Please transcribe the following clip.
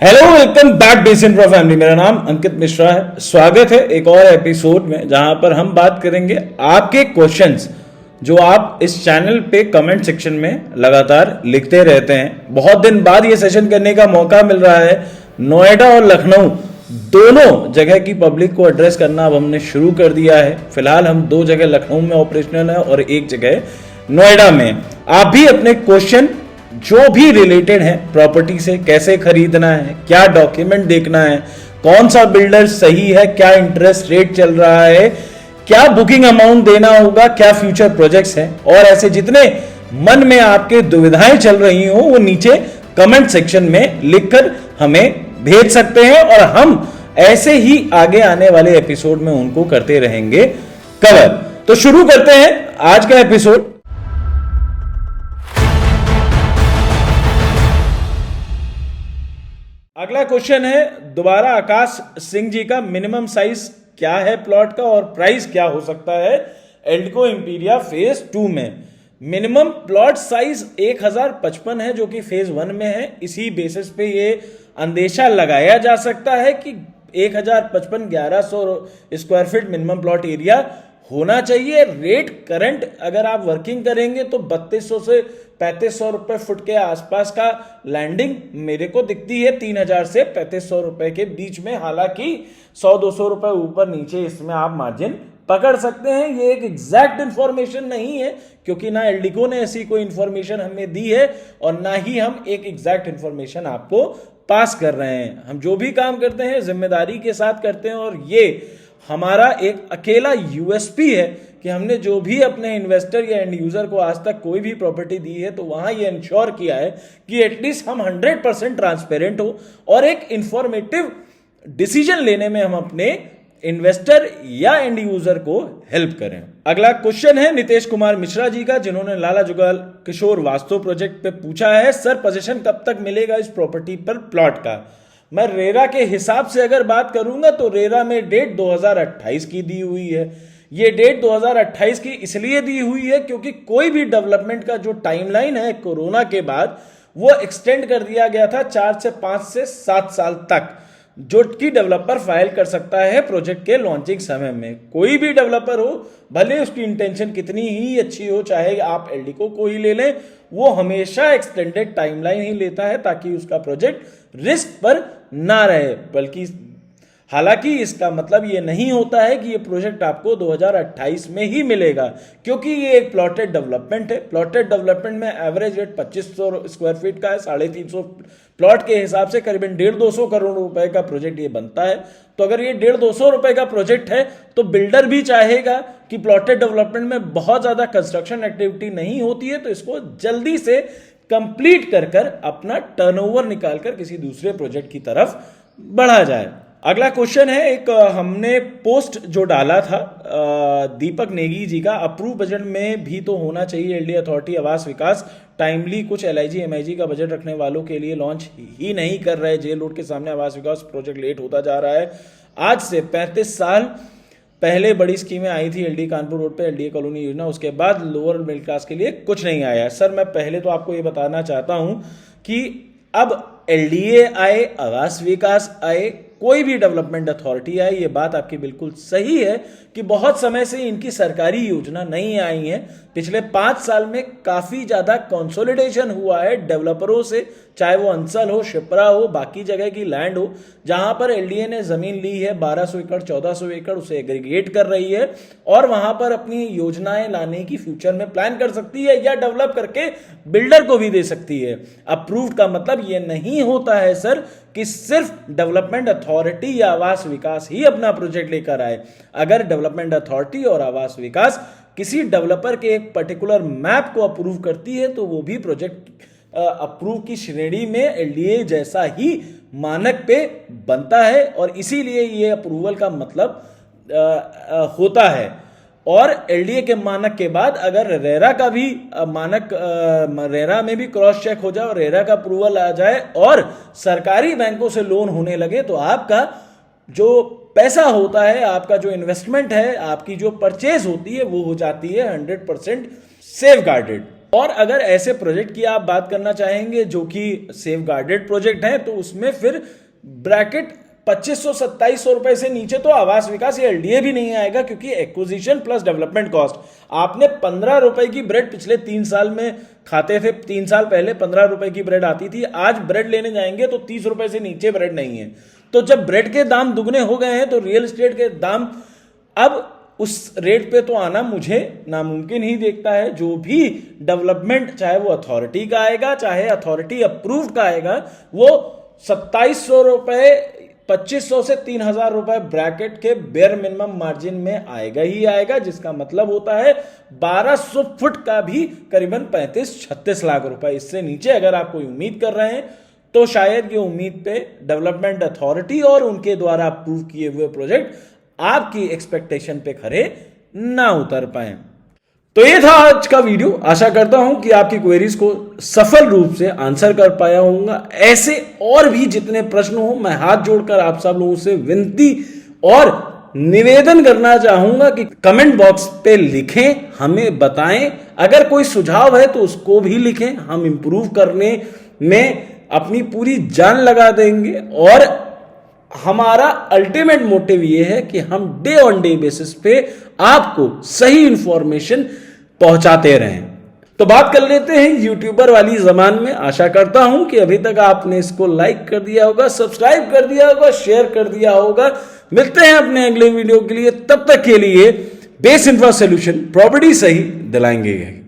Hello, welcome back basin pro family. मेरा नाम अंकित मिश्रा है। स्वागत है एक और एपिसोड में जहां पर हम बात करेंगे आपके क्वेश्चंस जो आप इस चैनल पे कमेंट सेक्शन में लगातार लिखते रहते हैं। बहुत दिन बाद ये सेशन करने का मौका मिल रहा है। नोएडा और लखनऊ दोनों जगह की पब्लिक को एड्रेस करना अब हमने शुरू कर दिया है। फिलहाल हम दो जगह लखनऊ में ऑपरेशनल है और एक जगह नोएडा में। आप भी अपने क्वेश्चन जो भी रिलेटेड है प्रॉपर्टी से, कैसे खरीदना है, क्या डॉक्यूमेंट देखना है, कौन सा बिल्डर सही है, क्या इंटरेस्ट रेट चल रहा है, क्या बुकिंग अमाउंट देना होगा, क्या फ्यूचर प्रोजेक्ट्स हैं, और ऐसे जितने मन में आपके दुविधाएं चल रही हो वो नीचे कमेंट सेक्शन में लिखकर हमें भेज सकते हैं और हम ऐसे ही आगे आने वाले एपिसोड में उनको करते रहेंगे कवर। तो शुरू करते हैं आज का एपिसोड। अगला क्वेश्चन है दोबारा आकाश सिंह जी का। मिनिमम साइज क्या है प्लॉट का और प्राइस क्या हो सकता है एल्डको इंपीरिया फेज 2 में? मिनिमम प्लॉट साइज 1055 है जो कि फेज 1 में है। इसी बेसिस पे ये अंदेशा लगाया जा सकता है कि 1055 1100 square feet minimum plot area होना चाहिए। रेट करंट अगर आप वर्किंग करेंगे तो 3200 से 3500 रुपए फुट के आसपास का लैंडिंग मेरे को दिखती है। 3000 से 3500 रुपए के बीच में। हालांकि 100-200 रुपए ऊपर नीचे इसमें आप मार्जिन पकड़ सकते हैं। ये एक एग्जैक्ट इंफॉर्मेशन नहीं है क्योंकि ना एल्डिको ने ऐसी कोई इंफॉर्मेशन हमें दी है और ना ही हम एक एग्जैक्ट इंफॉर्मेशन आपको पास कर रहे हैं। हम जो भी काम करते हैं जिम्मेदारी के साथ करते हैं और ये हमारा एक अकेला यूएसपी है कि हमने जो भी अपने इन्वेस्टर या एंड यूजर को आज तक कोई भी प्रॉपर्टी दी है तो वहां ये इंश्योर किया है कि एटलीस्ट हम 100% ट्रांसपेरेंट हो और एक इंफॉर्मेटिव डिसीजन लेने में हम अपने इन्वेस्टर या एंड यूजर को हेल्प करें। अगला क्वेश्चन है नितेश कुमार मिश्रा जी का, जिन्होंने लाला जुगाल किशोर वास्तु प्रोजेक्ट पे पूछा है, सर पोजीशन कब तक मिलेगा इस प्रॉपर्टी पर प्लॉट का? मैं रेरा के हिसाब से अगर बात करूंगा तो रेरा में डेट 2028 की दी हुई है। ये डेट 2028 की इसलिए दी हुई है क्योंकि कोई भी डेवलपमेंट का जो टाइमलाइन है कोरोना के बाद वो एक्सटेंड कर दिया गया था 4 से 5 से 7 साल तक, जो कि डेवलपर फाइल कर सकता है प्रोजेक्ट के लॉन्चिंग समय में। कोई भी डेवलपर हो, भले उसकी इंटेंशन कितनी ही अच्छी हो, चाहे आप एल्डिको को ही ले लें, वो हमेशा एक्सटेंडेड टाइमलाइन ही लेता है ताकि उसका प्रोजेक्ट रिस्क पर ना रहे। बल्कि हालांकि इसका मतलब ये नहीं होता है कि ये प्रोजेक्ट आपको 2028 में ही मिलेगा क्योंकि ये एक प्लॉटेड डेवलपमेंट है। प्लॉटेड डेवलपमेंट में एवरेज रेट 2500 स्क्वायर फीट का है। 350 प्लॉट के हिसाब से करीबन 150-200 करोड़ रुपए का प्रोजेक्ट ये बनता है। तो अगर ये 150-200 रुपए का प्रोजेक्ट है तो बिल्डर भी चाहेगा कि प्लॉटेड डेवलपमेंट में बहुत ज्यादा कंस्ट्रक्शन एक्टिविटी नहीं होती है तो इसको जल्दी से कंप्लीट कर अपना टर्नओवर निकालकर किसी दूसरे प्रोजेक्ट की तरफ बढ़ा जाए। अगला क्वेश्चन है, एक हमने पोस्ट जो डाला था दीपक नेगी जी का, अप्रूव बजट में भी तो होना चाहिए एलडी अथॉरिटी आवास विकास टाइमली। कुछ एलआईजी एमआईजी का बजट रखने वालों के लिए लॉन्च ही नहीं कर रहे। जेल रोड के सामने आवास विकास प्रोजेक्ट लेट होता जा रहा है। आज से 35 साल पहले बड़ी स्कीमें आई थी एलडी कानपुर रोड पे, एलडी कॉलोनी योजना, उसके बाद लोअर मिडिल क्लास के लिए कुछ नहीं आया। सर मैं पहले तो आपको ये बताना चाहता हूं कि अब एलडीए आए, आवास विकास आए, कोई भी डेवलपमेंट अथॉरिटी आए, ये बात आपकी बिल्कुल सही है कि बहुत समय से इनकी सरकारी योजना नहीं आई है। पिछले 5 साल में काफी ज्यादा कंसोलिडेशन हुआ है डेवलपरों से, चाहे वो अंसल हो, शिप्रा हो, बाकी जगह की लैंड हो, जहां पर एलडीए ने जमीन ली है 1200 एकड़ 1400 एकड़, उसे एग्रीगेट कर रही है और वहां पर अपनी योजनाएं लाने की फ्यूचर में प्लान कर सकती है या डेवलप करके बिल्डर को भी दे सकती है। अप्रूव्ड का मतलब ये नहीं होता है सर कि सिर्फ डेवलपमेंट अथॉरिटी या आवास विकास ही अपना प्रोजेक्ट लेकर आए। अगर डेवलपमेंट अथॉरिटी और आवास विकास किसी डेवलपर के एक पर्टिकुलर मैप को अप्रूव करती है तो वो भी प्रोजेक्ट अप्रूव की श्रेणी में एलडीए जैसा ही मानक पे बनता है और इसीलिए ये अप्रूवल का मतलब होता है। और एलडीए के मानक के बाद अगर रेरा का भी मानक रेरा में भी क्रॉस चेक हो जाए और रेरा का अप्रूवल आ जाए और सरकारी बैंकों से लोन होने लगे तो आपका जो पैसा होता है, आपका जो इन्वेस्टमेंट है, आपकी जो परचेज होती है वो हो जाती है 100% सेफ गार्डेड। और अगर ऐसे प्रोजेक्ट की आप बात करना चाहेंगे जो कि सेफ गार्डेड प्रोजेक्ट हैं, तो उसमें फिर ब्रैकेट 2500-2700 रुपए से नीचे तो आवास विकास या एलडीए भी नहीं आएगा, क्योंकि एक्विजिशन प्लस डेवलपमेंट कॉस्ट। आपने 15 रुपए की ब्रेड पिछले 3 साल में खाते थे, 3 साल पहले 15 रुपए की ब्रेड आती थी, आज ब्रेड लेने जाएंगे तो 30 रुपए से नीचे ब्रेड नहीं है। तो जब ब्रेड के दाम दुगने हो गए हैं तो रियल एस्टेट के दाम अब उस रेट पे तो आना मुझे नामुमकिन ही देखता है। जो भी डेवलपमेंट, चाहे वो अथॉरिटी का आएगा चाहे अथॉरिटी अप्रूव्ड का आएगा, वो 2700 रुपए, 2500 से 3000 रुपए ब्रैकेट के बेयर मिनिमम मार्जिन में आएगा ही आएगा, जिसका मतलब होता है 1200 फुट का भी करीबन 35-36 लाख रुपए। इससे नीचे अगर आप कोई उम्मीद कर रहे हैं तो शायद ये उम्मीद पे डेवलपमेंट अथॉरिटी और उनके द्वारा अप्रूव किए हुए प्रोजेक्ट आपकी एक्सपेक्टेशन पे खरे ना उतर पाए। तो ये था आज का वीडियो। आशा करता हूं कि आपकी क्वेरीज को सफल रूप से आंसर कर पाया होऊंगा। ऐसे और भी जितने प्रश्न हो, मैं हाथ जोड़कर आप सब लोगों से विनती और निवेदन करना चाहूंगा कि कमेंट बॉक्स पे लिखें, हमें बताएं। अगर कोई सुझाव है तो उसको भी लिखें, हम इंप्रूव करने में अपनी पूरी जान लगा देंगे। और हमारा अल्टीमेट मोटिव यह है कि हम डे ऑन डे बेसिस पे आपको सही इंफॉर्मेशन पहुंचाते रहें। तो बात कर लेते हैं यूट्यूबर वाली जबान में। आशा करता हूं कि अभी तक आपने इसको लाइक कर दिया होगा, सब्सक्राइब कर दिया होगा, शेयर कर दिया होगा। मिलते हैं अपने अगले वीडियो के लिए, तब तक के लिए बेस इंफ्रा सॉल्यूशन प्रॉपर्टी सही दिलाएंगे।